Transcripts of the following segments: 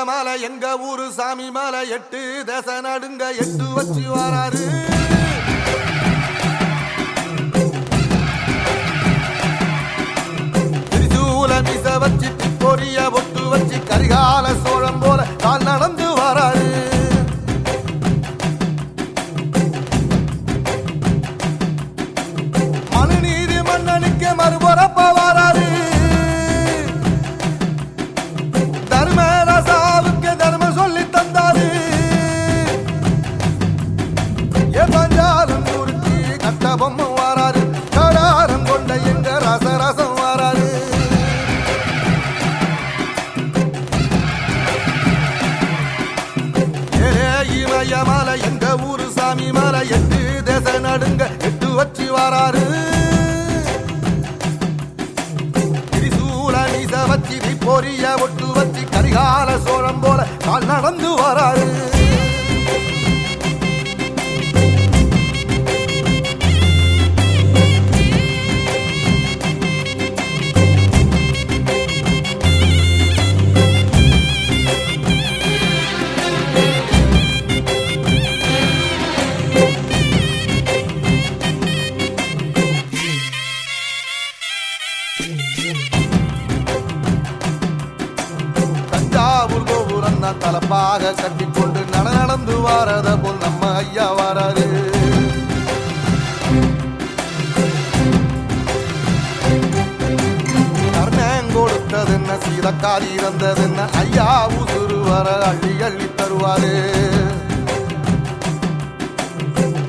மலை எங்க ஊரு சாமி மலை 8 தேச நடுங்க 8 வச்சு வராரு. திரிசூல மிச வச்சு பொரிய ஒட்டு வச்சு கரிகால சோழம் போல கால் நடந்து வராரு. மனுநீதி மன்னனுக்கு மறுபுறப்ப வராரு. தர்மராசாவுக்கு தர்மம் சொல்லி தந்தாரு. பஞ்சாலம் குறிச்சி கட்ட பொம்மை வராரு. கடாரம் கொண்ட எங்க ரசரசம் வராரு. இமயமலை எங்க ஊரு சாமி மலை 8 தேச நடுங்க 8 வச்சு வராரு. திரிசூல மீச வச்சு பொரிய ஒட்டு வச்சு கரிகால சோழம் போல கால் நடந்து வராரு. தலப்பாக கட்டிக்கொண்டு நடந்து வாரத போல் நம்ம ஐயா வாராரு. கர்ணன் கொடுத்தது என்ன சீதக்காரி இறந்தது என்ன ஐயா உசுறு வர அள்ளி அள்ளி தருவாரு.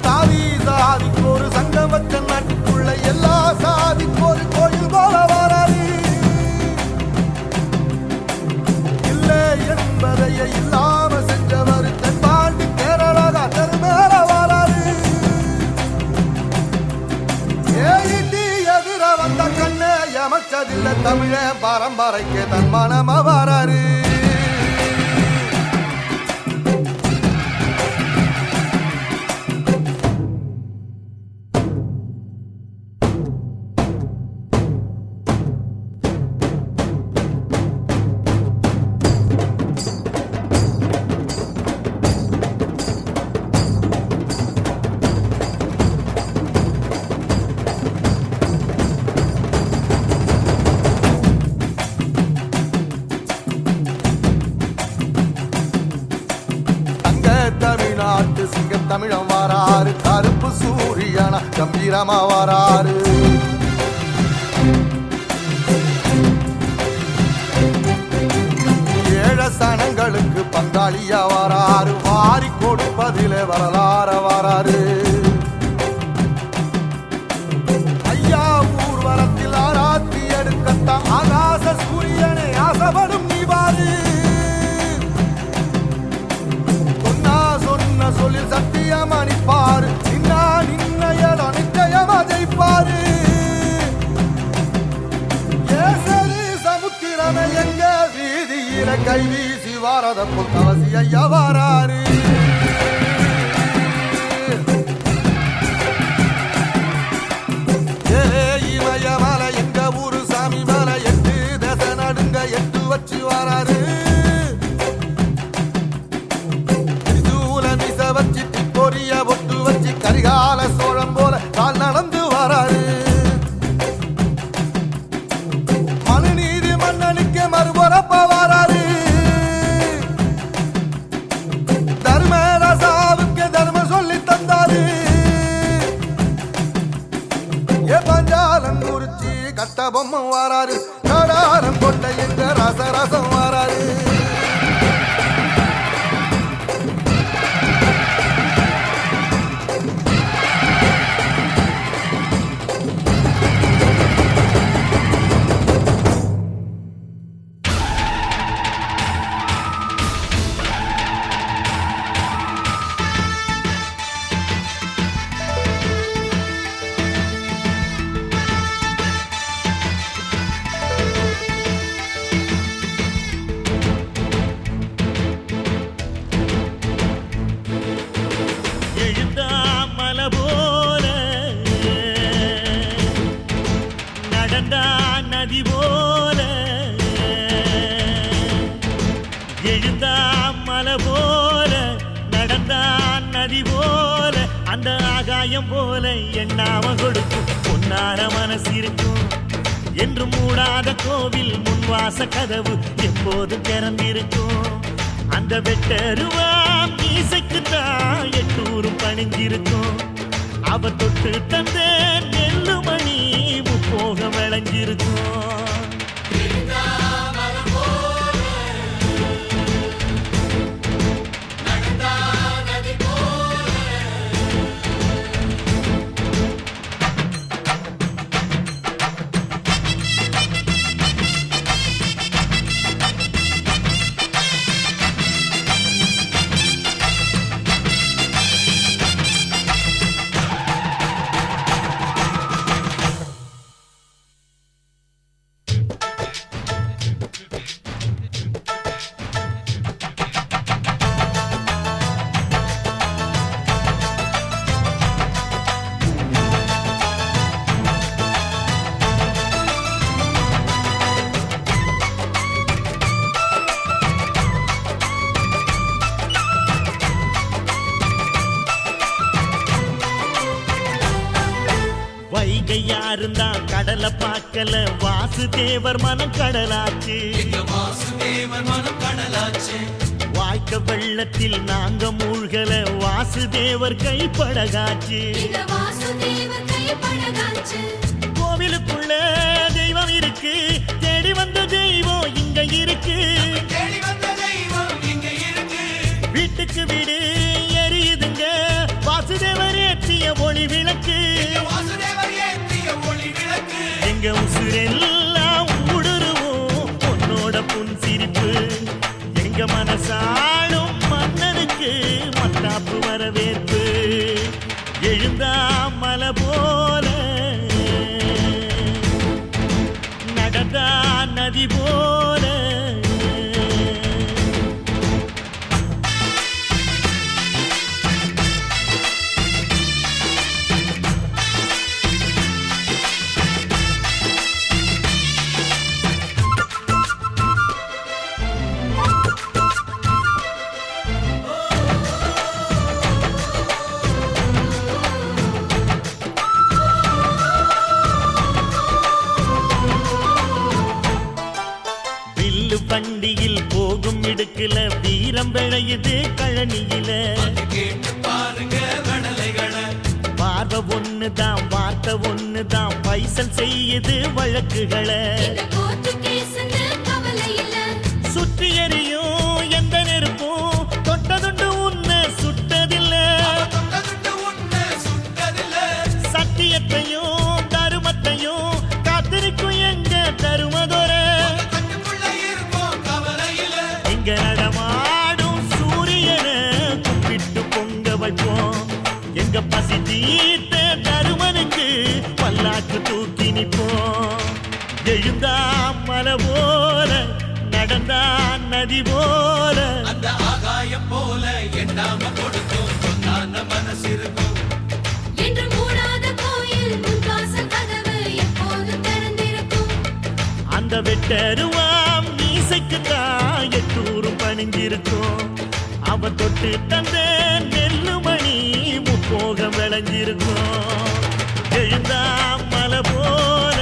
சாதி சாதிக்கு ஒரு சங்கம் வச்ச நாட்டுக்குள்ள எல்லா சாதிக்கு ஒரு கோயில் போல வாராரு. என்பதையே இல்லாம செஞ்சவர் தென்பாண்டி கேரளா தெருமேல வராரு. ஏயிட்டி எதிர வந்த கண்ணே எமச்சதில்லை தமிழ பரம்பரைக்கு தன்மானமா வராரு. தமிழ்நாட்டு சிங்கம் தமிழம் வாராரு. கருப்பு சூரியனா கம்பீரமா வாராரு. ஏழ சனங்களுக்கு பங்காளியா வாராரு. வாரி கொடுப்பதிலே வரலாற வாராரு. ஐயா ஊர்வலத்தில் ஆராத்தி எடுக்கத்தான் ஆகாச சூரியனை ஆசைப்படும் நீ வாரு. சொல்லில் சத்தியமா நிற்பாரு. நின்னையடா நிச்சயமா ஜெயிப்பாரு. ஏசரி சமுத்திரமே எங்க வீதியில கை வீசி வாரத போல் கவசி ஐயா வாராரு. இமயமலை எங்க ஊரு சாமி மலை 8 தேச நடுங்க 8 வச்சு வாராரு. பொரிய ஒட்டு வச்சு கரிகால சோழம் போல கால் நடந்து வராரு. மனுநீதி மன்னனுக்கு மறுபுறப்ப வராரு. தர்மராசாவுக்கு தர்மம் சொல்லி தந்தாரு. பஞ்சாலம் குறிச்சி கட்ட பொம்மை வராரு. கடாரம் கொண்ட எங்க ரசரசம் வராரு. நதி போல அந்த ஆகாயம் போல எண்ணாம கொடுக்கும் பொன்னார மனசு இருக்கும் என்று மூடாத கோவில் முன்வாச கதவு எப்போதும் திறந்திருக்கும் அந்த வெட்டருவாம் மீசைக்குத்தான் எட்டூரும் பணிஞ்சிருக்கும் அவ தொட்டு தந்த நெல்லுமணி முப்போக விளைஞ்சிருக்கும் வைகையாருந்தான் கடலை பார்க்கல வாசுதேவர் மனம் கடலாச்சு வாய்க்க வெள்ளத்தில் நாங்க மூழ்கல வாசுதேவர் கைப்படகாச்சு கோவிலுக்குள்ள தெய்வம் இருக்கு தேடி வந்த தெய்வம் இங்க இருக்கு வீட்டுக்கு வீடு எரியுதுங்க வாசுதேவர் ஏற்றிய ஒளி விளக்கு எங்க உசுரெல்லாம் ஊடுருவோம் உன்னோட புன் சிரிப்பு எங்க மனசாலும் மன்னனுக்கு மத்தாப்பு வரவேற்பு எழுந்தா மலை போல நடந்தா நதி போல வண்டியில் போகும் இடுக்குல வீரம் விளையுது கழனியில பார்வை ஒண்ணுதான் வார்த்தை ஒண்ணுதான் பைசல் செய்யுது வழக்குகளை சுற்றி எறியும் எந்த நெருப்பும் தொட்டதுண்டு உன்னை சுட்டதில்லை சத்தியத்தையும் தருமத்தையும் காத்திருக்கும் எங்க தருமதொர நடமாடும் சூரியனை கும்பிட்டு பொங்க வைப்போம் எங்க பசி தீர்த்த தருமனுக்கு பல்லாக்கு தூக்கி நிற்போம் எழுந்தா மலை போல நடந்தா நதி போல அந்த ஆகாயம் போல எண்ணாம கொடுக்கும் சொன்னான மனசு இருக்கும் என்று மூடாத கோயில் முன்வாசல் கதவு எப்போதும் திறந்திருக்கும் அந்த வெட்டருவாம் மீசைக்குத்தான் எட்டூரும் பணிஞ்சிருக்கும் அவ தொட்டு தந்த நெல்லுமணி முப்போக விளைஞ்சிருக்கும் எழுந்தா மலை போல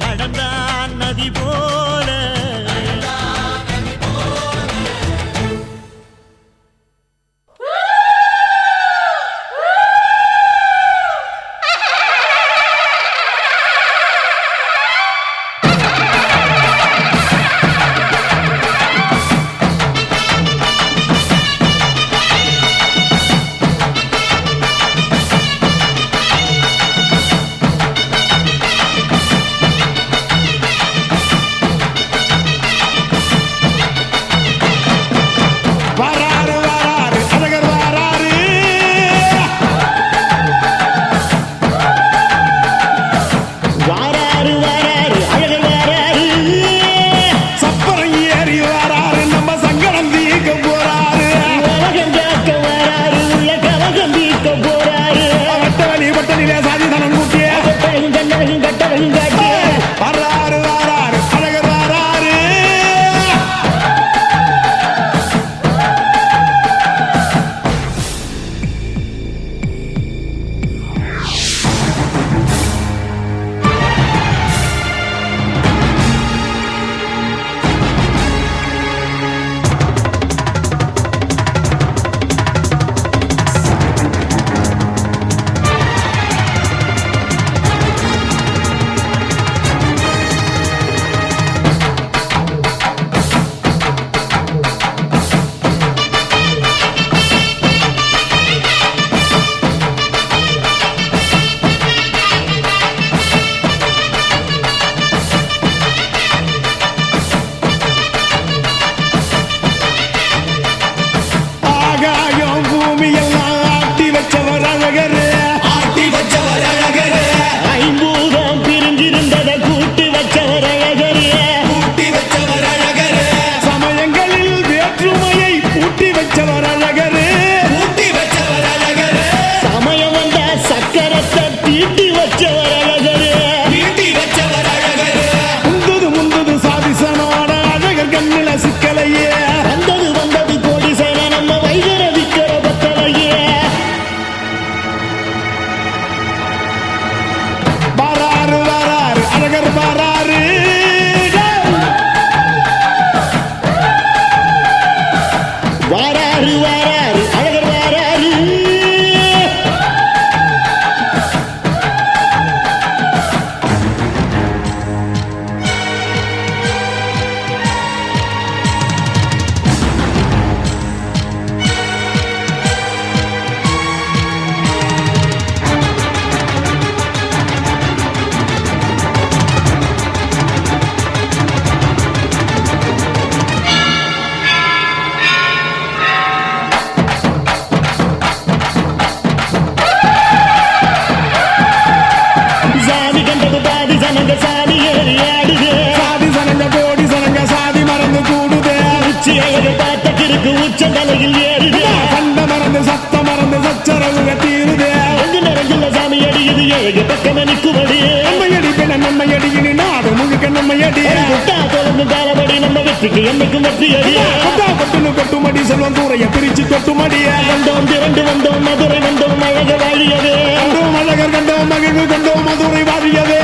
நடந்தா நதி போல வாராரு வாராரு அழகர் வாராரு. சாமி கண்டது பாதி சனங்க சாமி ஏறி ஆடுது. சாதி சனங்க கோடி சனங்க சாதி மறந்து கூடுதே. உச்சி அழகு பார்த்த கிறுக்கு உச்ச தலையில் ஏறுது. கண்ட மறந்து சத்த மறந்து சச்சரவுக தீருதே. அங்கு நிறைஞ்சுள்ள சாமி அடியுது ஏழு பக்கம் நிற்குமடி. நம்மையடி பின்ன நம்மையடி இனி நாடு முழுக்க நம்மையடி. முட்டா தொடர்ந்து காலபடி நம்ம வெற்றிக்கு என்னைக்கும் வெற்றி அடி. கொட்டுன்னு கொட்டுமடி செல்வம் கூரைய பிரிச்சு கொட்டுமடிய. வந்தோம் திரண்டு வந்தோம் மதுரை வந்தோம் அழக வாழியவே. கண்டோம் அழகர் கண்டோம் மகிழ்வு கண்டோம் மதுரை வாழியவே.